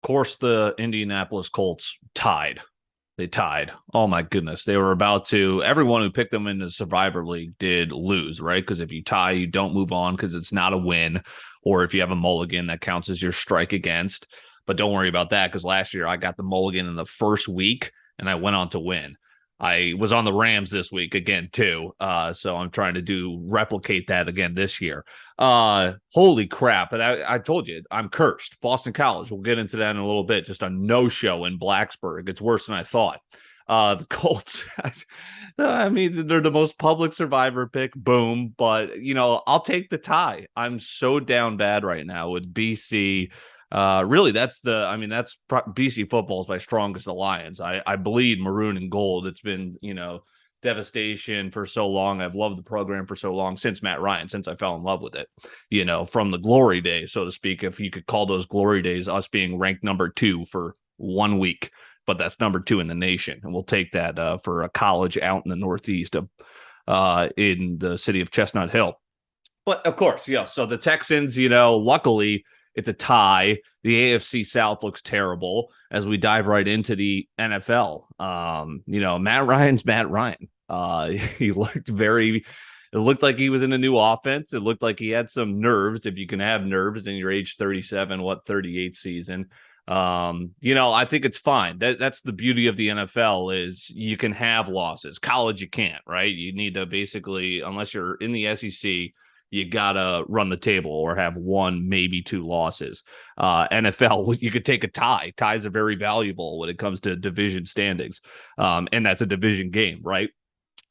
course, the Indianapolis Colts tied. They tied. Oh my goodness. They were about to, everyone who picked them in the Survivor League did lose, right? Because if you tie, you don't move on because it's not a win. Or if you have a mulligan, that counts as your strike against. But don't worry about that because last year I got the mulligan in the first week and I went on to win. I was on the Rams this week again, too. So I'm trying to replicate that again this year. Holy crap. And I told you, I'm cursed. Boston College, we'll get into that in a little bit. Just a no-show in Blacksburg. It's worse than I thought. The Colts, I mean, they're the most public survivor pick. Boom. But, I'll take the tie. I'm so down bad right now with BC. Really, that's BC football is my strongest alliance. I bleed maroon and gold. It's been, devastation for so long. I've loved the program for so long since Matt Ryan, since I fell in love with it, from the glory days, so to speak, if you could call those glory days, us being ranked number 2 for 1 week, but that's number 2 in the nation. And we'll take that for a college out in the Northeast of in the city of Chestnut Hill. But of course, so the Texans, luckily, it's a tie. The AFC South looks terrible as we dive right into the NFL. Matt Ryan's Matt Ryan. He looked it looked like he was in a new offense. It looked like he had some nerves, if you can have nerves in your age 37, 38 season. I think it's fine. That's the beauty of the NFL is you can have losses. College, you can't, right? You need to basically, unless you're in the SEC, you gotta run the table or have 1, maybe 2 losses. NFL, you could take a tie. Ties are very valuable when it comes to division standings. And that's a division game, right?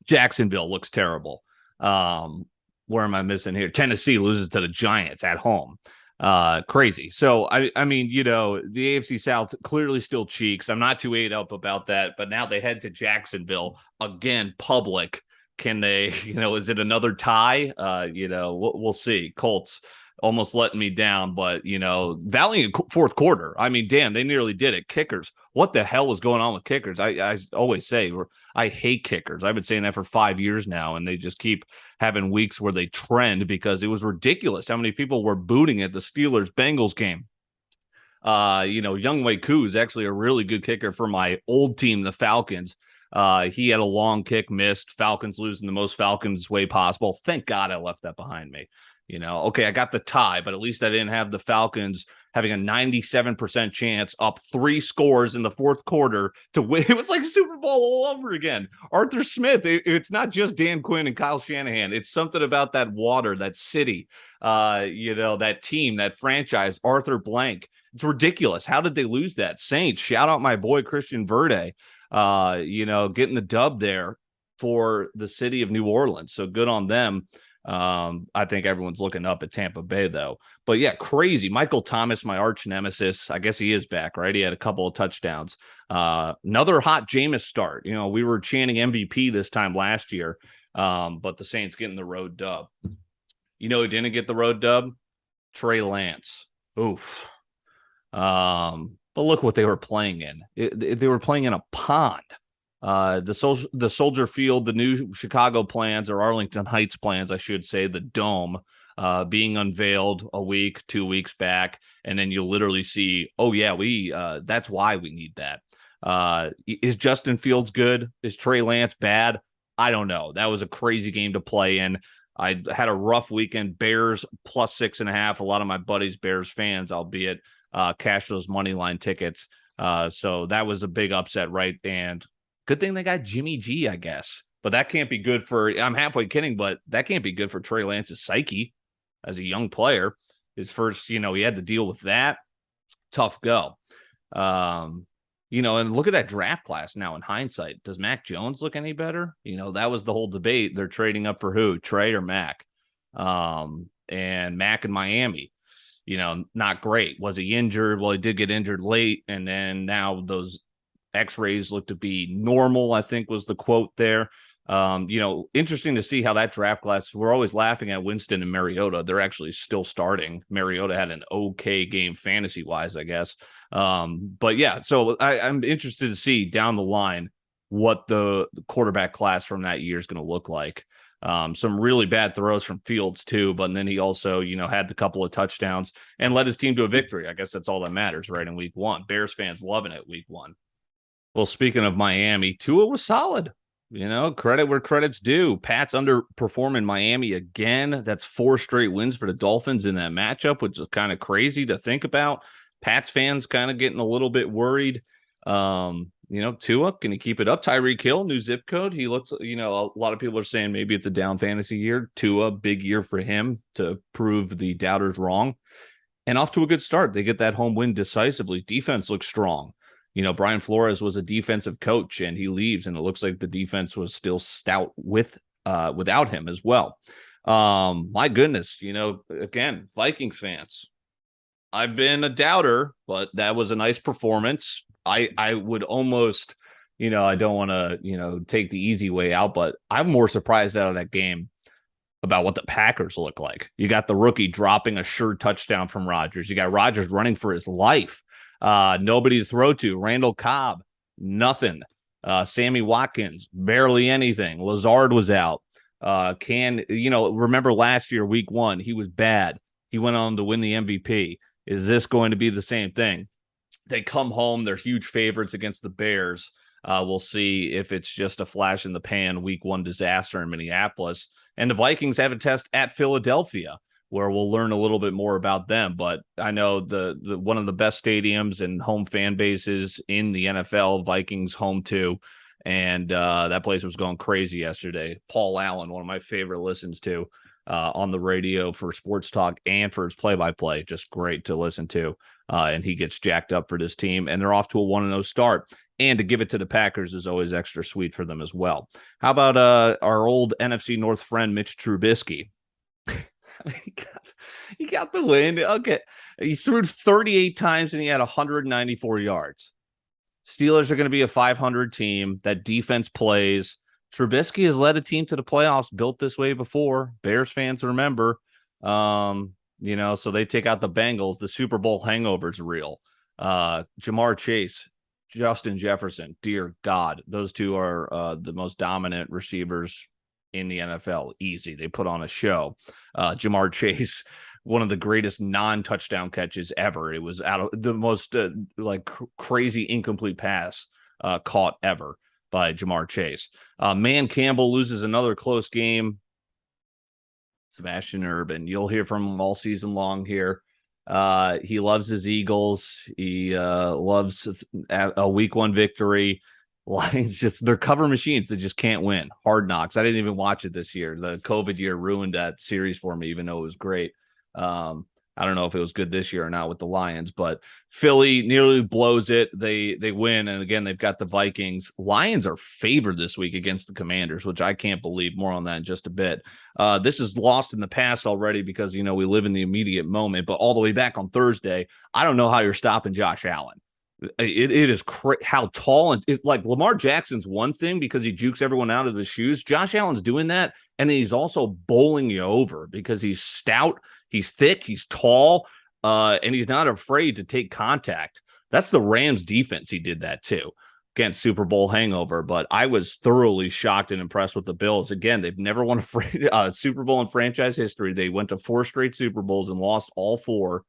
Jacksonville looks terrible. Where am I missing here? Tennessee loses to the Giants at home. Crazy. So, I mean, the AFC South clearly still cheeks. I'm not too ate up about that, but now they head to Jacksonville again, public. Can they, is it another tie? We'll see. Colts almost letting me down, but, valiant fourth quarter. I mean, damn, they nearly did it. Kickers. What the hell was going on with kickers? I always say I hate kickers. I've been saying that for 5 years now, and they just keep having weeks where they trend because it was ridiculous how many people were booting at the Steelers-Bengals game. Younghoe Koo is actually a really good kicker for my old team, the Falcons. He had a long kick missed. Falcons losing the most Falcons way possible. Thank God I left that behind me. Okay, I got the tie, but at least I didn't have the Falcons having a 97% chance up 3 scores in the fourth quarter to win. It was like Super Bowl all over again. Arthur Smith, it's not just Dan Quinn and Kyle Shanahan. It's something about that water, that city, that team, that franchise, Arthur Blank. It's ridiculous. How did they lose that? Saints, shout out my boy Christian Verde. Getting the dub there for the city of New Orleans. So good on them. I think everyone's looking up at Tampa Bay, though. But yeah, crazy. Michael Thomas, my arch nemesis. I guess he is back, right? He had a couple of touchdowns. Another hot Jameis start. We were chanting MVP this time last year, but the Saints getting the road dub. Who didn't get the road dub? Trey Lance. Oof. But look what they were playing in. They were playing in a pond. The Soldier Field, the new Chicago plans, or Arlington Heights plans, I should say, the dome being unveiled 2 weeks back. And then you'll literally see, oh, yeah, that's why we need that. Is Justin Fields good? Is Trey Lance bad? I don't know. That was a crazy game to play in. I had a rough weekend. Bears plus 6.5. A lot of my buddies, Bears fans, albeit cash those money line tickets. So that was a big upset, right? And good thing they got Jimmy G, I guess. But that can't be good for, I'm halfway kidding, but that can't be good for Trey Lance's psyche as a young player. His first, he had to deal with that. Tough go. And look at that draft class now in hindsight. Does Mac Jones look any better? That was the whole debate. They're trading up for who? Trey or Mac? And Mac in Miami. Not great. Was he injured? Well, he did get injured late. And then now those x-rays look to be normal, I think was the quote there. Interesting to see how that draft class, we're always laughing at Winston and Mariota. They're actually still starting. Mariota had an okay game fantasy wise, I guess. But yeah, so I'm interested to see down the line what the quarterback class from that year is going to look like. Some really bad throws from Fields too, but then he also, had the couple of touchdowns and led his team to a victory. I guess that's all that matters, right? In week one, Bears fans loving it. Week one. Well, speaking of Miami, Tua was solid. Credit where credit's due. Pat's underperforming Miami again. That's 4 straight wins for the Dolphins in that matchup, which is kind of crazy to think about. Pats fans kind of getting a little bit worried. Tua, can he keep it up? Tyreek Hill, new zip code. He looks, a lot of people are saying maybe it's a down fantasy year. Tua, big year for him to prove the doubters wrong. And off to a good start. They get that home win decisively. Defense looks strong. Brian Flores was a defensive coach and he leaves, and it looks like the defense was still stout without him as well. My goodness, again, Vikings fans, I've been a doubter, but that was a nice performance. I would almost, I don't want to, take the easy way out, but I'm more surprised out of that game about what the Packers look like. You got the rookie dropping a sure touchdown from Rodgers. You got Rodgers running for his life. Nobody to throw to. Randall Cobb, nothing. Sammy Watkins, barely anything. Lazard was out. Remember last year, week one, he was bad. He went on to win the MVP. Is this going to be the same thing? They come home. They're huge favorites against the Bears. We'll see if it's just a flash in the pan week one disaster in Minneapolis. And the Vikings have a test at Philadelphia, where we'll learn a little bit more about them. But I know the one of the best stadiums and home fan bases in the NFL, Vikings home to, and that place was going crazy yesterday. Paul Allen, one of my favorite listens to on the radio for sports talk and for his play-by-play, just great to listen to. And he gets jacked up for this team, and they're off to a 1-0 start. And to give it to the Packers is always extra sweet for them as well. How about our old NFC North friend, Mitch Trubisky? He got the win. Okay. He threw 38 times and he had 194 yards. Steelers are going to be a 500 team. That defense plays. Trubisky has led a team to the playoffs built this way before. Bears fans remember. So they take out the Bengals. The Super Bowl hangover is real. Jamar Chase, Justin Jefferson, dear God, those two are the most dominant receivers in the NFL. Easy. They put on a show. Jamar Chase, one of the greatest non-touchdown catches ever. It was out of the most crazy incomplete pass caught ever by Jamar Chase. Man Campbell loses another close game. Sebastian Urban, you'll hear from him all season long here. He loves his Eagles. He loves a week one victory. Lions they're cover machines that just can't win. Hard Knocks. I didn't even watch it this year. The COVID year ruined that series for me, even though it was great. I don't know if it was good this year or not with the Lions, but Philly nearly blows it. They win, and again, they've got the Vikings. Lions are favored this week against the Commanders, which I can't believe. More on that in just a bit. This is lost in the past already because, we live in the immediate moment, but all the way back on Thursday, I don't know how you're stopping Josh Allen. It is how tall and like Lamar Jackson's one thing because he jukes everyone out of his shoes. Josh Allen's doing that, and he's also bowling you over because he's stout, he's thick, he's tall, and he's not afraid to take contact. That's the Rams defense. He did that too. Again, Super Bowl hangover, but I was thoroughly shocked and impressed with the Bills. Again, they've never won a Super Bowl in franchise history. They went to 4 straight Super Bowls and lost all 4,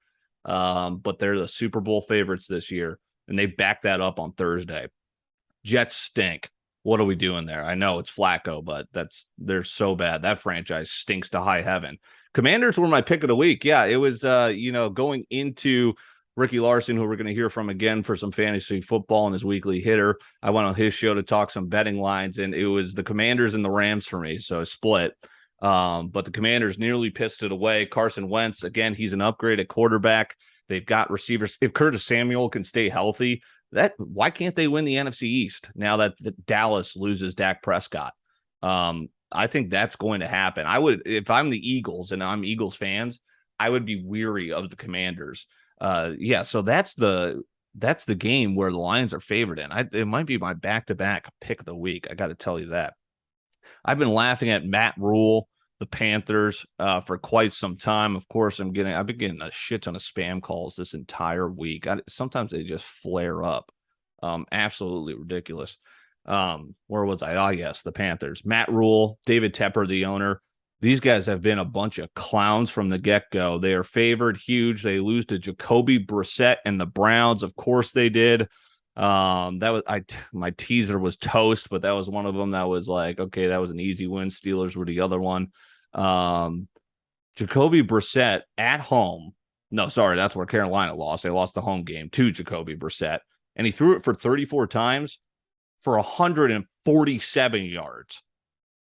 but they're the Super Bowl favorites this year. And they backed that up on Thursday. Jets stink. What are we doing there? I know it's Flacco, but they're so bad. That franchise stinks to high heaven. Commanders were my pick of the week. Yeah, it was, going into Ricky Larson, who we're going to hear from again for some fantasy football and his weekly hitter. I went on his show to talk some betting lines, and it was the Commanders and the Rams for me, so a split. But the Commanders nearly pissed it away. Carson Wentz, again, he's an upgrade at quarterback. They've got receivers. If Curtis Samuel can stay healthy, why can't they win the NFC East now that Dallas loses Dak Prescott? I think that's going to happen. I would, if I'm the Eagles and I'm Eagles fans, I would be weary of the Commanders. So that's the game where the Lions are favored in. It might be my back-to-back pick of the week. I got to tell you that. I've been laughing at Matt Rule, the Panthers, for quite some time. Of course, I've been getting a shit ton of spam calls this entire week. Sometimes they just flare up. Absolutely ridiculous. Where was I? Oh, yes, the Panthers. Matt Rule, David Tepper, the owner. These guys have been a bunch of clowns from the get-go. They are favored huge. They lose to Jacoby Brissett and the Browns. Of course they did. My teaser was toast, but that was one of them that was like, okay, that was an easy win. Steelers were the other one. Jacoby Brissett at home. No, sorry, that's where Carolina lost. They lost the home game to Jacoby Brissett, and he threw it for 34 times for 147 yards.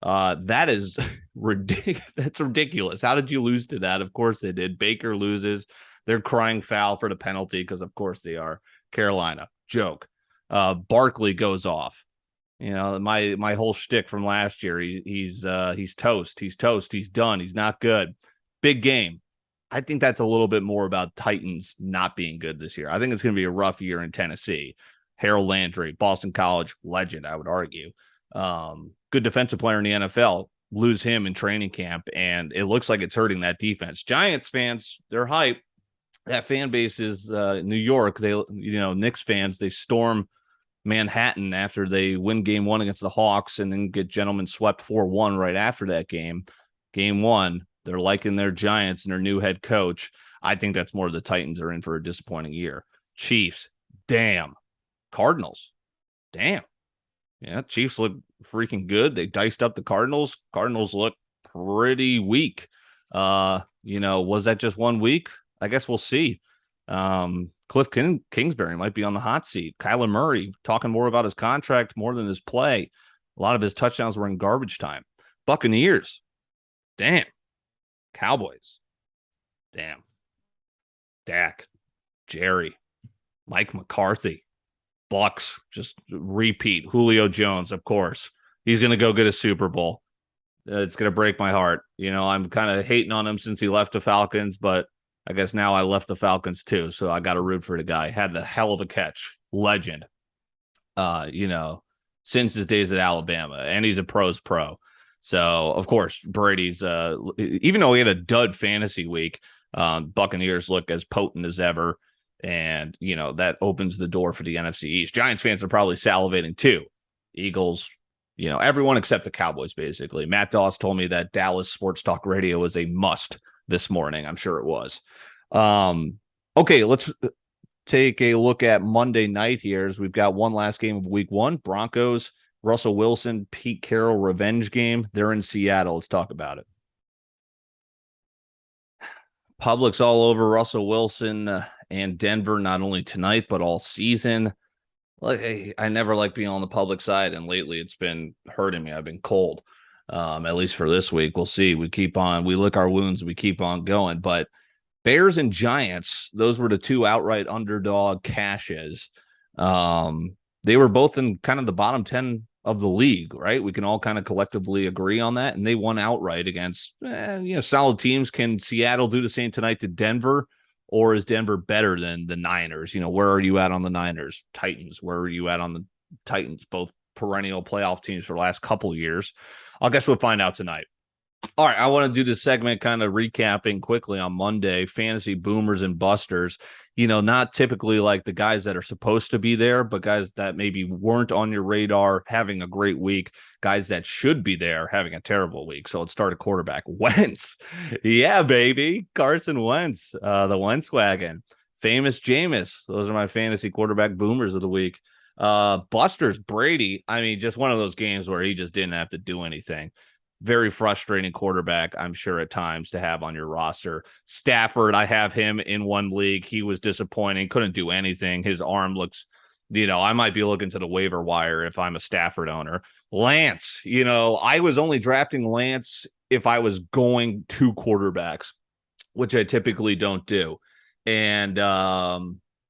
That is ridiculous. That's ridiculous. How did you lose to that? Of course they did. Baker loses. They're crying foul for the penalty because, of course, they are. Carolina, joke. Barkley goes off. You know, my whole shtick from last year. He's toast. He's toast. He's done. He's not good. Big game. I think that's a little bit more about Titans not being good this year. I think it's going to be a rough year in Tennessee. Harold Landry, Boston College legend, I would argue. Good defensive player in the NFL. Lose him in training camp, and it looks like it's hurting that defense. Giants fans, they're hype. That fan base is New York. Knicks fans, they storm Manhattan after they win game one against the Hawks and then get gentlemen swept 4-1 right after that game. Game one, they're liking their Giants and their new head coach. I think that's more the Titans are in for a disappointing year. Chiefs, damn. Cardinals, damn. Yeah, Chiefs look freaking good. They diced up the Cardinals. Cardinals look pretty weak. Was that just 1 week? I guess we'll see. Cliff Kingsbury might be on the hot seat. Kyler Murray talking more about his contract more than his play. A lot of his touchdowns were in garbage time. Buccaneers, damn. Cowboys, damn. Dak, Jerry, Mike McCarthy. Bucks, just repeat. Julio Jones, of course. He's going to go get a Super Bowl. It's going to break my heart. You know, I'm kind of hating on him since he left the Falcons, but I guess now I left the Falcons too, so I got to root for the guy. Had the hell of a catch. Legend. Since his days at Alabama, and he's a pro's pro. So, of course, Brady's, even though he had a dud fantasy week, Buccaneers look as potent as ever. And, that opens the door for the NFC East. Giants fans are probably salivating too. Eagles, everyone except the Cowboys, basically. Matt Doss told me that Dallas Sports Talk Radio was a must this morning. I'm sure it was. Okay, let's take a look at Monday night here as we've got one last game of week one. Broncos, Russell Wilson, Pete Carroll revenge game. They're in Seattle. Let's talk about it. Public's all over Russell Wilson and Denver, not only tonight, but all season. Like, I never like being on the public side, and lately it's been hurting me. I've been cold, at least for this week. We'll see. We lick our wounds, we keep on going. But Bears and Giants, those were the two outright underdog cashes. They were both in kind of the bottom 10 of the league, right? We can all kind of collectively agree on that. And they won outright against, solid teams. Can Seattle do the same tonight to Denver? Or is Denver better than the Niners? Where are you at on the Niners? Titans, where are you at on the Titans? Both perennial playoff teams for the last couple of years. I guess we'll find out tonight. All right, I want to do this segment kind of recapping quickly on Monday, fantasy boomers and busters. Not typically like the guys that are supposed to be there, but guys that maybe weren't on your radar having a great week, guys that should be there having a terrible week. So let's start at quarterback. Wentz. Yeah, baby. Carson Wentz, the Wentz wagon. Famous Jameis. Those are my fantasy quarterback boomers of the week. Busters, Brady. I mean, just one of those games where he just didn't have to do anything. Very frustrating quarterback, I'm sure, at times to have on your roster. Stafford, I have him in one league. He was disappointing, couldn't do anything. His arm looks, I might be looking to the waiver wire if I'm a Stafford owner. Lance, I was only drafting Lance if I was going to quarterbacks, which I typically don't do. And,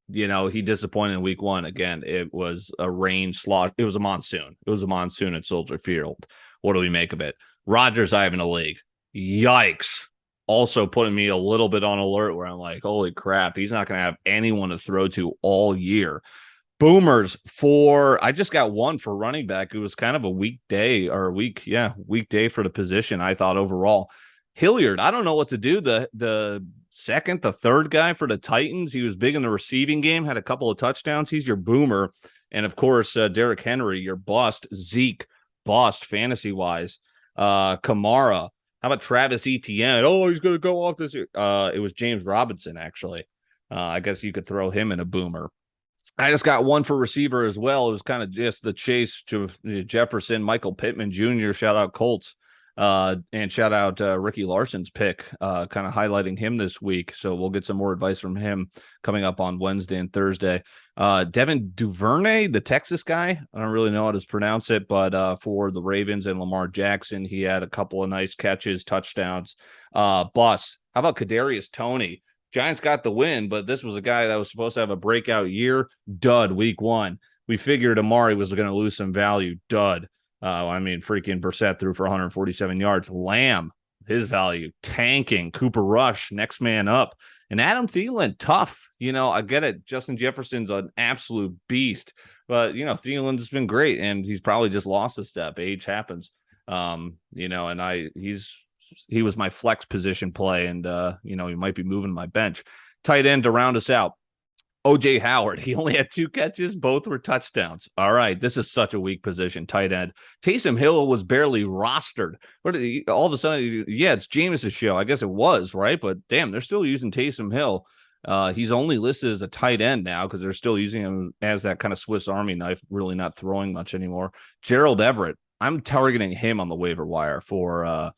he disappointed in week one. Again, it was a rain slot. It was a monsoon. It was a monsoon at Soldier Field. What do we make of it? Rodgers, I have in a league. Yikes. Also putting me a little bit on alert where I'm like, holy crap, he's not going to have anyone to throw to all year. Boomers I just got one for running back. It was kind of a weekday for the position, I thought, overall. Hilliard, I don't know what to do. The third guy for the Titans, he was big in the receiving game, had a couple of touchdowns. He's your boomer. And of course, Derrick Henry, your bust. Zeke, bust fantasy wise. Kamara. How about Travis Etienne? Oh, he's going to go off this year. It was James Robinson, actually. I guess you could throw him in a boomer. I just got one for receiver as well. It was kind of just the chase to Jefferson, Michael Pittman Jr., shout out Colts, and shout out Ricky Larson's pick, kind of highlighting him this week. So we'll get some more advice from him coming up on Wednesday and Thursday. Devin Duvernay, the Texas guy, I don't really know how to pronounce it, but for the Ravens and Lamar Jackson, he had a couple of nice catches, touchdowns. Bus. How about Kadarius Toney? Giants got the win, but this was a guy that was supposed to have a breakout year. Dud, week one. We figured Amari was going to lose some value. Dud. Freaking Brissett threw for 147 yards. Lamb, his value tanking. Cooper Rush, next man up. And Adam Thielen, tough. I get it. Justin Jefferson's an absolute beast. But, Thielen's been great, and he's probably just lost a step. Age happens. He was my flex position play, and he might be moving my bench. Tight end to round us out. OJ Howard, he only had 2 catches, both were touchdowns. All right, this is such a weak position, tight end. Taysom Hill was barely rostered. But all of a sudden, yeah, it's Jameis's show. I guess it was, right? But damn, they're still using Taysom Hill. He's only listed as a tight end now because they're still using him as that kind of Swiss Army knife, really not throwing much anymore. Gerald Everett, I'm targeting him on the waiver wire for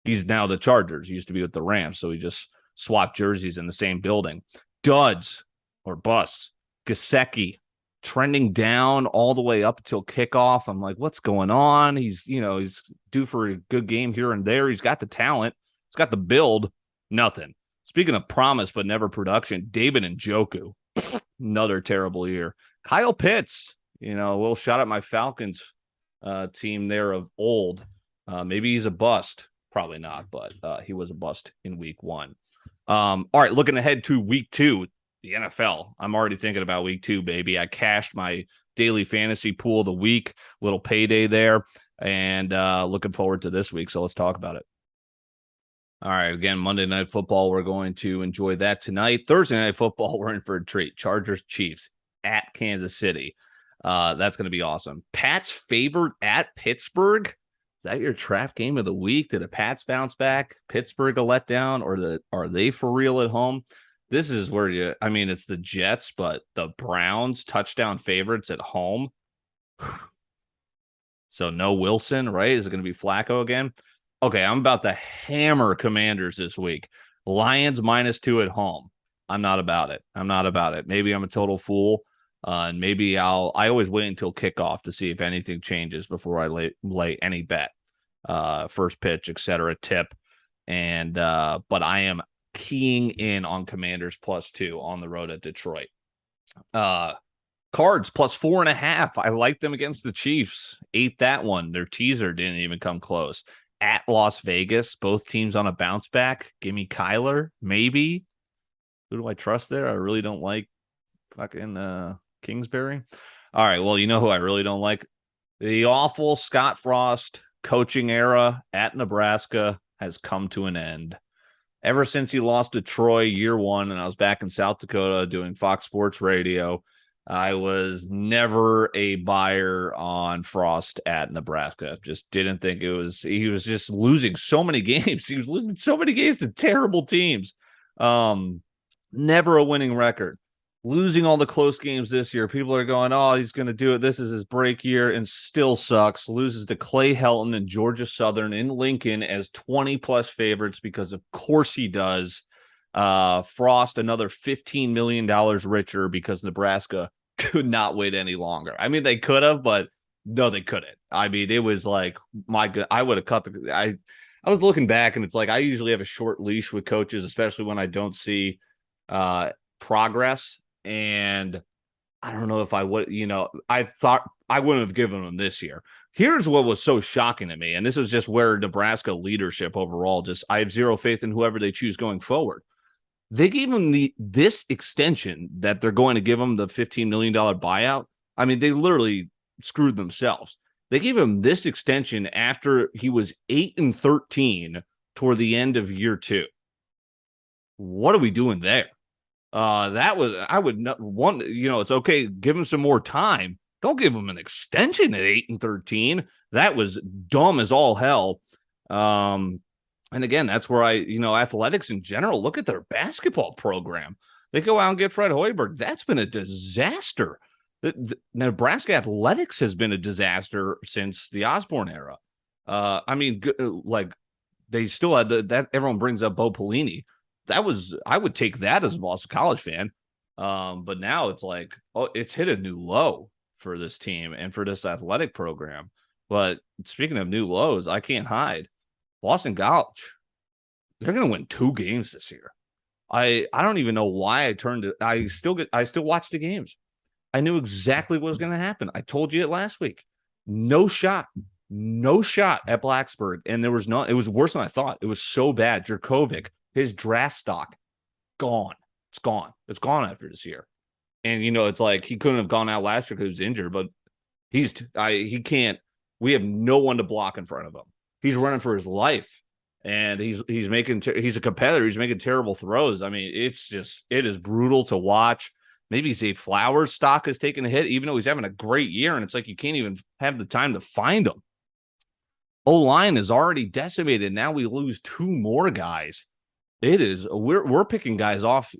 he's now the Chargers. He used to be with the Rams, so he just swapped jerseys in the same building. Duds or busts. Gesicki trending down all the way up until kickoff. I'm like, what's going on? He's due for a good game here and there. He's got the talent. He's got the build. Nothing. Speaking of promise but never production, David Njoku. Another terrible year. Kyle Pitts. A little shout at my Falcons team there of old. Maybe he's a bust. Probably not, but he was a bust in week one. All right, looking ahead to week 2, the NFL. I'm already thinking about week 2, baby. I cashed my daily fantasy pool of the week, little payday there, and looking forward to this week. So let's talk about it. All right, again, Monday Night Football. We're going to enjoy that tonight. Thursday Night Football, we're in for a treat. Chargers, Chiefs at Kansas City. That's going to be awesome. Pats favored at Pittsburgh. Is that your trap game of the week? Did the Pats bounce back? Pittsburgh a letdown, or are they for real at home? This is where it's the Jets, but the Browns touchdown favorites at home. So no Wilson, right? Is it going to be Flacco again? Okay, I'm about to hammer Commanders this week. Lions -2 at home. I'm not about it. Maybe I'm a total fool. And maybe I always wait until kickoff to see if anything changes before I lay any bet. First pitch, etc. tip. And but I am keying in on Commanders +2 on the road at Detroit. Cards +4.5. I like them against the Chiefs. Ate that one. Their teaser didn't even come close. At Las Vegas, both teams on a bounce back. Give me Kyler, maybe. Who do I trust there? I really don't like fucking Kingsbury. All right, well, you know who I really don't like? The awful Scott Frost coaching era at Nebraska has come to an end. Ever since he lost to Troy year 1, and I was back in South Dakota doing Fox Sports Radio, I was never a buyer on Frost at Nebraska. Just didn't think he was just losing so many games. He was losing so many games to terrible teams. Never a winning record. Losing all the close games this year. People are going, oh, he's going to do it. This is his break year, and still sucks. Loses to Clay Helton and Georgia Southern in Lincoln as 20+ favorites because of course he does. Frost, another $15 million richer because Nebraska could not wait any longer. I mean, they could have, but no, they couldn't. I mean, it was like, my God, I would have cut I was looking back, and it's like I usually have a short leash with coaches, especially when I don't see progress. And I don't know if I would, I thought I wouldn't have given them this year. Here's what was so shocking to me, and this is just where Nebraska leadership overall, I have zero faith in whoever they choose going forward. They gave him this extension that they're going to give him the $15 million buyout. I mean, they literally screwed themselves. They gave him this extension after he was 8-13 toward the end of year 2. What are we doing there? I would not want, it's okay. Give him some more time, Don't give them an extension at 8-13. That was dumb as all hell. And again, that's where athletics in general, look at their basketball program. They go out and get Fred Hoiberg. That's been a disaster. The Nebraska athletics has been a disaster since the Osborne era. They still had that. Everyone brings up Bo Pelini. I would take that as a Boston College fan. But now it's like, it's hit a new low for this team and for this athletic program. But speaking of new lows, I can't hide. Boston College, they're going to win 2 games this year. I don't even know why I turned it. I still watch the games. I knew exactly what was going to happen. I told you it last week. No shot at Blacksburg. And it was worse than I thought. It was so bad. Jerkovic, his draft stock, gone. It's gone. It's gone after this year. And, it's like he couldn't have gone out last year because he was injured, but he can't. We have no one to block in front of him. He's running for his life, and he's a competitor. He's making terrible throws. I mean, it is brutal to watch. Maybe Zay Flowers' stock has taken a hit, even though he's having a great year, and it's like you can't even have the time to find him. O-line is already decimated. Now we lose 2 more guys. We're picking guys off,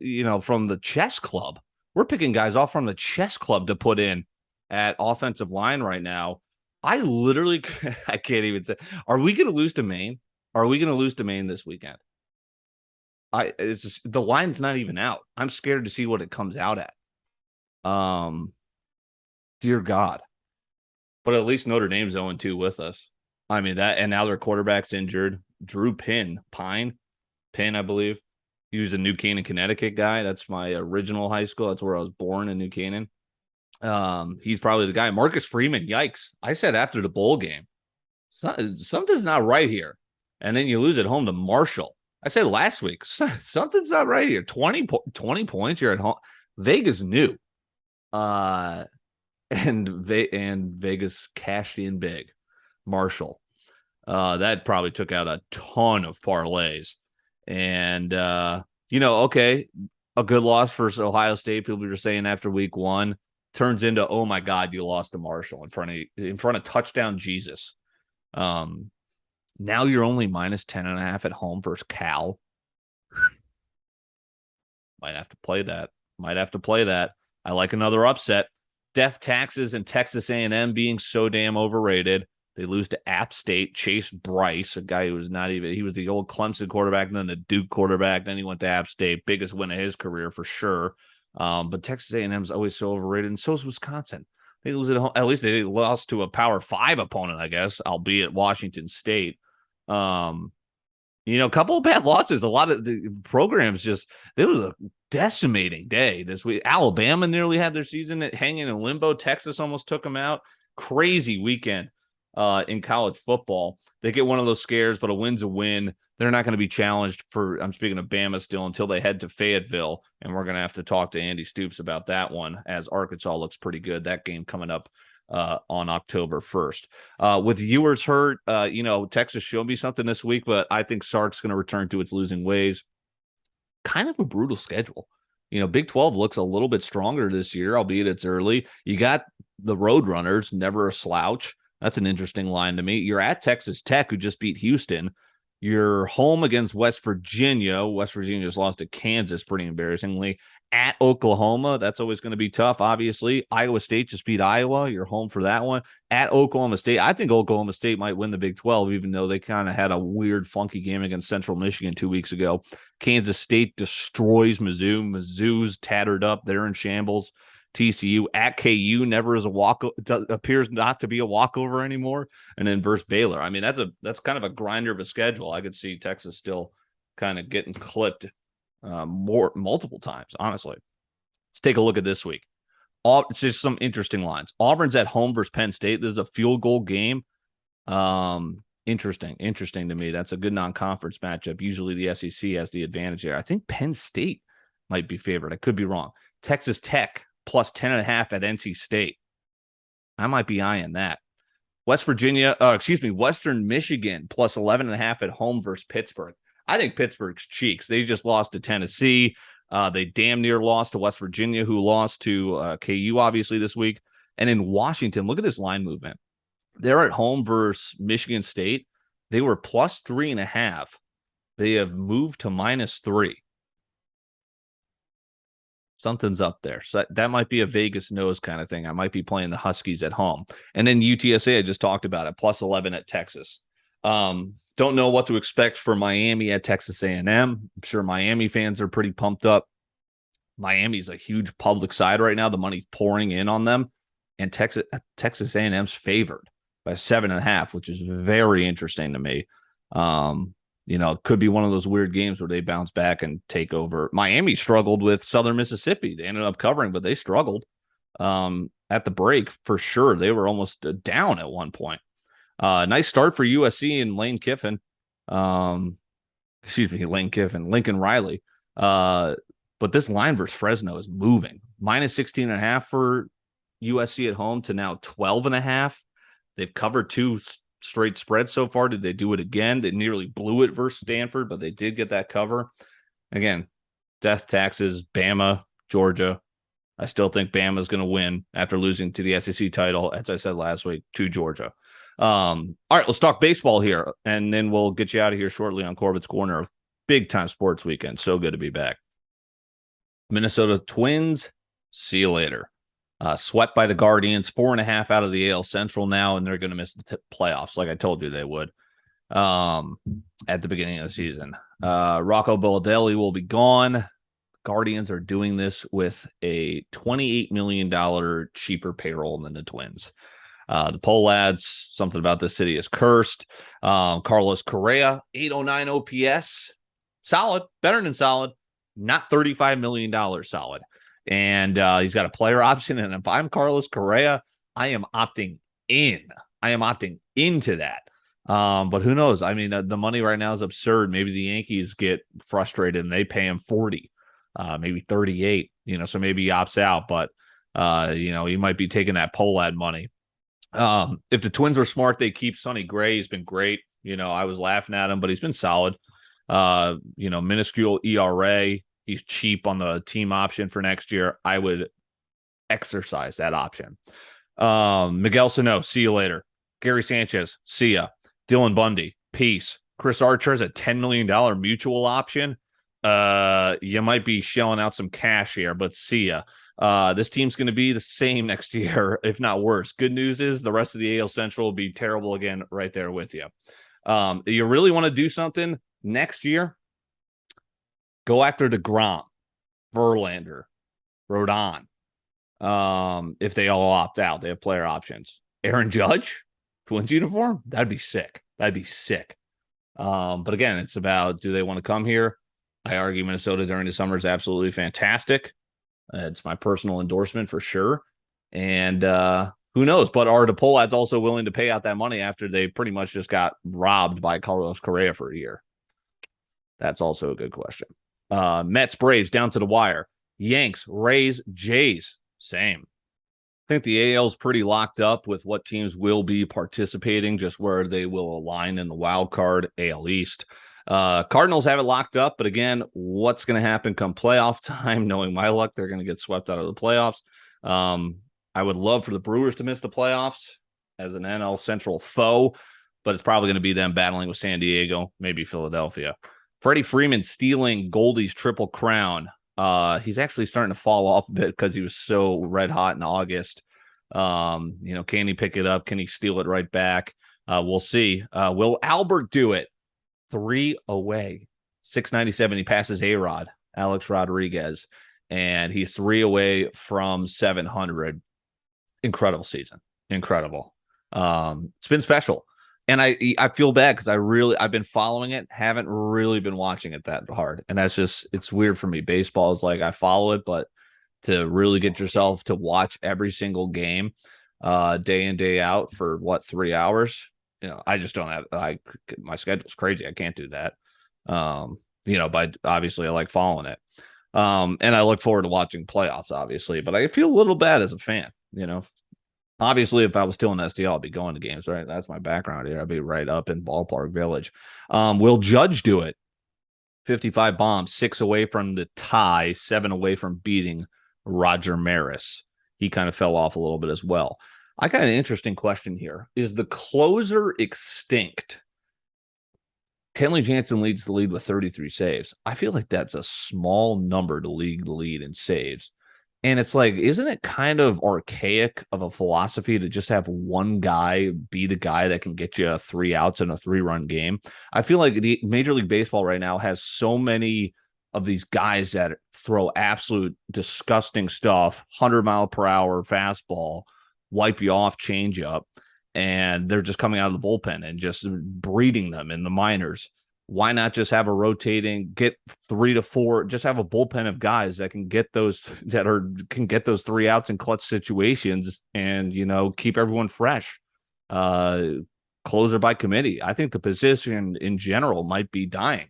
from the chess club. We're picking guys off from the chess club to put in at offensive line right now. I can't even say. Are we going to lose to Maine? Are we going to lose to Maine this weekend? The line's not even out. I'm scared to see what it comes out at. Dear God. But at least Notre Dame's 0-2 with us. I mean, that, and now their quarterback's injured. Drew Pine, I believe. He was a New Canaan, Connecticut guy. That's my original high school. That's where I was born, in New Canaan. He's probably the guy. Marcus Freeman, yikes. I said after the bowl game, something's not right here. And then you lose at home to Marshall. I said last week, something's not right here. 20 points, you're at home. Vegas knew. And Vegas cashed in big. Marshall. That probably took out a ton of parlays. And, okay, a good loss for Ohio State. People were saying after week 1 turns into, oh my God, you lost to Marshall in front of touchdown Jesus. Now you're only minus 10.5 at home versus Cal. Might have to play that. I like another upset. Death taxes and Texas A&M being so damn overrated. They lose to App State. Chase Bryce, a guy who was he was the old Clemson quarterback, and then the Duke quarterback. Then he went to App State. Biggest win of his career for sure. But Texas A&M is always so overrated, and so is Wisconsin. They lose at home. At least they lost to a Power 5 opponent, I guess, albeit Washington State. A couple of bad losses. A lot of the programs it was a decimating day this week. Alabama nearly had their season hanging in limbo. Texas almost took them out. Crazy weekend in college football. They get one of those scares, but a win's a win. They're not going to be challenged I'm speaking of Bama still, until they head to Fayetteville, and we're going to have to talk to Andy Stoops about that one, as Arkansas looks pretty good. That game coming up on October 1st. With Ewers hurt, Texas showed me something this week, but I think Sark's going to return to its losing ways. Kind of a brutal schedule. Big 12 looks a little bit stronger this year, albeit it's early. You got the Roadrunners, never a slouch. That's an interesting line to me. You're at Texas Tech, who just beat Houston. You're home against West Virginia. West Virginia just lost to Kansas pretty embarrassingly. At Oklahoma, that's always going to be tough, obviously. Iowa State just beat Iowa. You're home for that one. At Oklahoma State, I think Oklahoma State might win the Big 12, even though they kind of had a weird, funky game against Central Michigan 2 weeks ago. Kansas State destroys Mizzou. Mizzou's tattered up. They're in shambles. TCU at KU never is appears not to be a walkover anymore. And then versus Baylor. I mean, that's kind of a grinder of a schedule. I could see Texas still kind of getting clipped multiple times, honestly. Let's take a look at this week. It's just some interesting lines. Auburn's at home versus Penn State. This is a field goal game. Interesting to me. That's a good non-conference matchup. Usually the SEC has the advantage there. I think Penn State might be favored. I could be wrong. Texas Tech plus 10.5 at NC State. I might be eyeing that. Western Michigan plus 11.5 at home versus Pittsburgh. I think Pittsburgh's cheeks. They just lost to Tennessee. They damn near lost to West Virginia, who lost to KU, obviously, this week. And in Washington, look at this line movement. They're at home versus Michigan State. They were plus 3.5. They have moved to -3. Something's up there. So that might be a Vegas nose kind of thing. I might be playing the Huskies at home. And then UTSA, I just talked about it, plus 11 at Texas. Don't know what to expect for Miami at Texas A&M. I'm sure Miami fans are pretty pumped up. Miami's a huge public side right now. The money's pouring in on them. And Texas A&M's favored by 7.5, which is very interesting to me. It could be one of those weird games where they bounce back and take over. Miami struggled with Southern Mississippi. They ended up covering, but they struggled at the break for sure. They were almost down at one point. Nice start for USC and Lane Kiffin. Lincoln Riley. But this line versus Fresno is moving. -16.5 for USC at home to now 12.5. They've covered 2 straight spreads so far. Did they do it again? They nearly blew it versus Stanford, but they did get that cover. Again, death taxes, Bama, Georgia. I still think Bama is going to win after losing to the SEC title, as I said last week, to Georgia. All right, let's talk baseball here, and then we'll get you out of here shortly on Corbet's Corner. Big time sports weekend. So good to be back. Minnesota Twins, see you later. Swept by the Guardians, 4.5 out of the AL Central now, and they're going to miss the playoffs, like I told you they would at the beginning of the season. Rocco Baldelli will be gone. Guardians are doing this with a $28 million cheaper payroll than the Twins. The Pohlads, something about this city is cursed. Carlos Correa, 809 OPS. Solid, better than solid. Not $35 million solid. And he's got a player option. And if I'm Carlos Correa, I am opting in. I am opting into that. But who knows? I mean, the money right now is absurd. Maybe the Yankees get frustrated and they pay him 40, maybe 38, so maybe he opts out. But, he might be taking that Pohlad money. If the Twins were smart, they keep Sonny Gray. He's been great. I was laughing at him, but he's been solid. Minuscule ERA. He's cheap on the team option for next year. I would exercise that option. Miguel Sano, see you later. Gary Sanchez, see ya. Dylan Bundy, peace. Chris Archer is a $10 million mutual option. You might be shelling out some cash here, but see ya. This team's going to be the same next year, if not worse. Good news is the rest of the AL Central will be terrible again right there with you. You really want to do something next year? Go after DeGrom, Verlander, Rodon. If they all opt out, they have player options. Aaron Judge, Twins uniform? That'd be sick. But again, it's about, do they want to come here? I argue Minnesota during the summer is absolutely fantastic. It's my personal endorsement for sure. And who knows? But are the Pohlads also willing to pay out that money after they pretty much just got robbed by Carlos Correa for a year? That's also a good question. Mets, Braves, down to the wire. Yanks, Rays, Jays, same. I think the AL is pretty locked up with what teams will be participating, just where they will align in the wild card, AL East. Cardinals have it locked up, but again, what's going to happen come playoff time? Knowing my luck, they're going to get swept out of the playoffs. I would love for the Brewers to miss the playoffs as an NL Central foe, but it's probably going to be them battling with San Diego, maybe Philadelphia. Freddie Freeman stealing Goldie's Triple Crown. He's actually starting to fall off a bit because he was so red hot in August. Can he pick it up? Can he steal it right back? We'll see. Will Albert do it? 3 away. 697. He passes A-Rod, Alex Rodriguez, and he's 3 away from 700. Incredible season. Incredible. It's been special. And I feel bad because I've been following it, haven't really been watching it that hard. And that's just, it's weird for me. Baseball is like, I follow it, but to really get yourself to watch every single game day in, day out for 3 hours, I just don't have, my schedule's crazy. I can't do that. But obviously I like following it. And I look forward to watching playoffs, obviously, but I feel a little bad as a fan, Obviously, if I was still in STL, I'd be going to games, right? That's my background here. I'd be right up in Ballpark Village. Will Judge do it? 55 bombs, 6 away from the tie, 7 away from beating Roger Maris. he kind of fell off a little bit as well. I got an interesting question here. Is the closer extinct? Kenley Jansen leads the lead with 33 saves. I feel like that's a small number to lead the lead in saves. And it's like, isn't it kind of archaic of a philosophy to just have one guy be the guy that can get you 3 outs in a 3-run game? I feel like the Major League Baseball right now has so many of these guys that throw absolute disgusting stuff, 100-mile-per-hour fastball, wipe you off changeup, and they're just coming out of the bullpen and just breeding them in the minors. Why not just have a rotating, get 3 to 4, just have a bullpen of guys that can get those 3 outs in clutch situations and, keep everyone fresh. Closer by committee. I think the position in general might be dying.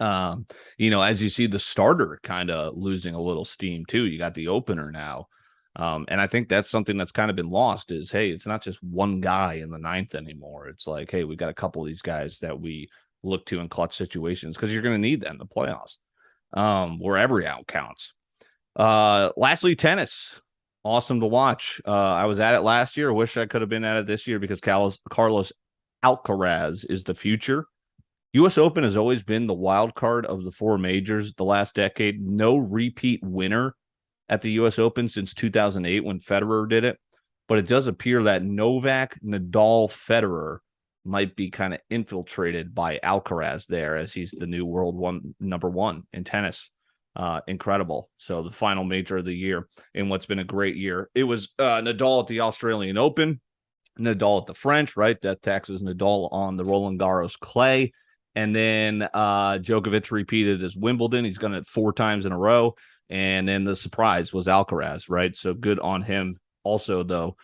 As you see the starter kind of losing a little steam too. You got the opener now. And I think that's something that's kind of been lost is, hey, it's not just one guy in the ninth anymore. It's like, hey, we got a couple of these guys that we look to in clutch situations because you're going to need them in the playoffs, where every out counts. Lastly, tennis. Awesome to watch. I was at it last year. I wish I could have been at it this year because Carlos Alcaraz is the future. U.S. Open has always been the wild card of the 4 majors the last decade. No repeat winner at the U.S. Open since 2008 when Federer did it. But it does appear that Novak, Nadal, Federer might be kind of infiltrated by Alcaraz there as he's the new number one in tennis. Incredible. So the final major of the year in what's been a great year. It was Nadal at the Australian Open, Nadal at the French, right? That taxes Nadal on the Roland Garros clay. And then Djokovic repeated as Wimbledon. He's done it 4 times in a row. And then the surprise was Alcaraz, right? So good on him. Also, though,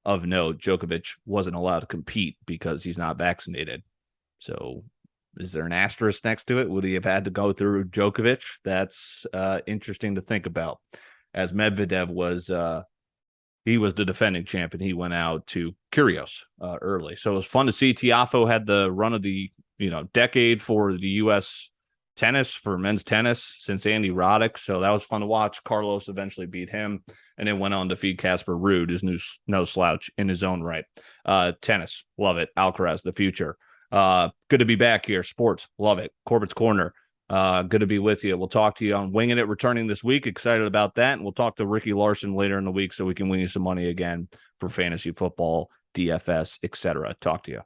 of note, Djokovic wasn't allowed to compete because he's not vaccinated. So is there an asterisk next to it? Would he have had to go through Djokovic? That's interesting to think about. As Medvedev was, he was the defending champion. He went out to Kyrgios early. So it was fun to see. Tiafoe had the run of the decade for the U.S. tennis, for men's tennis since Andy Roddick. So that was fun to watch. Carlos eventually beat him and then went on to feed Casper Ruud, who's no slouch in his own right. Tennis, love it. Alcaraz, the future. Good to be back here. Sports, love it. Corbet's Corner, good to be with you. We'll talk to you on Winging It returning this week. Excited about that. And we'll talk to Ricky Larson later in the week so we can win you some money again for fantasy football, DFS, etc. Talk to you.